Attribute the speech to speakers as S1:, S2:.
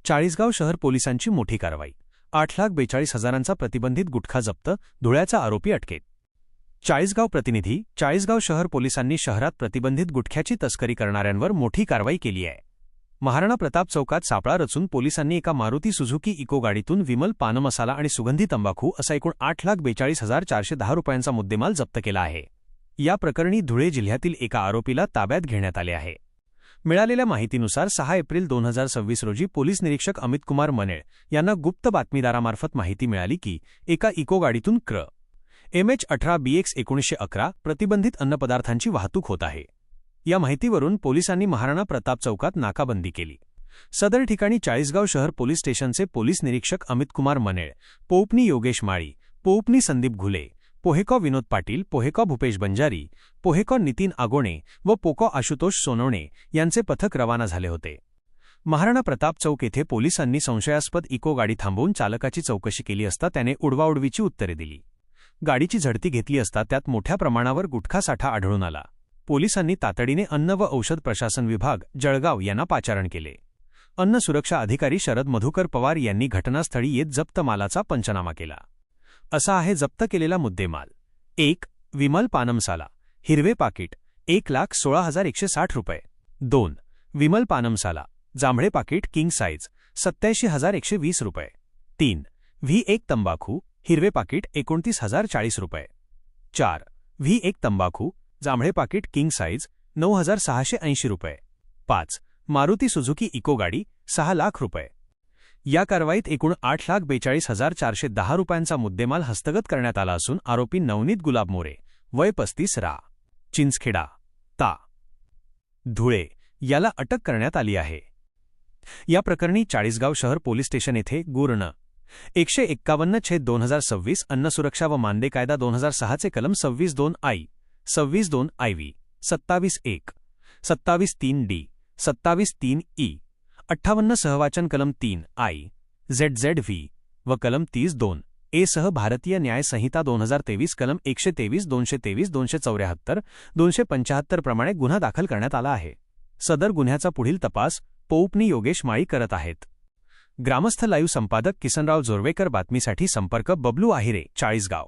S1: चाळीसगाव शहर पोलिसांची मोठी कारवाई. 8,42,000चा प्रतिबंधित गुटखा जप्त, धुळ्याचा आरोपी अटकेत. चाळीसगाव प्रतिनिधी. चाळीसगाव शहर पोलिसांनी शहरात प्रतिबंधित गुटख्याची तस्करी करणाऱ्यांवर मोठी कारवाई केली आहे. महाराणा प्रताप चौकात सापळा रचून पोलिसांनी एका मारुती सुझुकी इको गाडीतून विमल पानमसाला आणि सुगंधी तंबाखू असा एकूण 8,42,410 रुपयांचा मुद्देमाल जप्त केला आहे. या प्रकरणी धुळे जिल्ह्यातील एका आरोपीला ताब्यात घेण्यात आले आहे. मिळालेल्या माहितीनुसार 6 एप्रिल 2026 रोजी पोलीस निरीक्षक अमित कुमार मनेळ यांना गुप्त बातमीदारामार्फत माहिती मिळाली की एका इको गाडीतून क्र. MH18 BX 1911 प्रतिबंधित अन्नपदार्थांची वाहतूक होत आहे. या माहितीवरून पोलिसांनी महाराणा प्रताप चौकात नाकाबंदी केली. सदर ठिकाणी चाळीसगाव शहर पोलीस स्टेशनचे पोलीस निरीक्षक अमित कुमार मनेळ, पोपनी योगेश माळी, पोपनी संदीप घुले, पोहेकॉ विनोद पाटील, पोहेकॉ भूपेश बंजारी, पोहेकॉ नितीन आगोणे व पोकॉ आशुतोष सोनवणे यांचे पथक रवाना झाले होते. महाराणा प्रताप चौक येथे पोलिसांनी संशयास्पद इको गाडी थांबवून चालकाची चौकशी केली असता त्याने उडवाउडवीची उत्तरे दिली. गाडीची झडती घेतली असता त्यात मोठ्या प्रमाणावर गुटखा साठा आढळून आला. पोलिसांनी तातडीने अन्न व औषध प्रशासन विभाग, जळगाव यांना पाचारण केले. अन्न सुरक्षा अधिकारी शरद मधुकर पवार यांनी घटनास्थळी येत जप्त मालाचा पंचनामा केला. असा आहे जप्त केलेला मुद्देमाल. 1. विमल पानमसाला, हिरवे पाकिट 1,16,160 रुपये. 2. विमल पानमसाला, जांभळे पाकिट किंग साईज 87,120 रुपये. 3. V1 तंबाखू, हिरवे पाकिट 29,040 रुपये. 4. V1 तंबाखू, जांभळे पाकिट किंग साईज 9,680 रुपये. 5. मारुती सुझुकी इको गाडी 6 लाख रुपये. या कारवाईत एकूण 8,42,410 रुपयांचा मुद्देमाल हस्तगत करण्यात आला असून आरोपी नवनीत गुलाब मोरे, वय 35, रा. चिंचखेडा, ता. धुळे याला अटक करण्यात आली आहे. या प्रकरणी चाळीसगाव शहर पोलीस स्टेशन येथे गुर्ण 151/2026 अन्न सुरक्षा व मानदे कायदा 2006 चे कलम 26(2)I, 26(2)IV, 27(1), 27(3)D, 27(3)E, 58 सहवाचन कलम 3(I, ZZV व कलम 30(2)A सह भारतीय न्याय संहिता 2023 कलम 123, 223, 274, 275 प्रमाणे गुन्हा दाखल करण्यात आला आहे. सदर गुन्ह्याचा पुढील तपास पोपनी योगेश माळी करत आहेत. ग्रामस्थ लाईव्ह संपादक किसनराव जोरवेकर. बातमीसाठी संपर्क बबलू आहिरे, चाळीसगाव.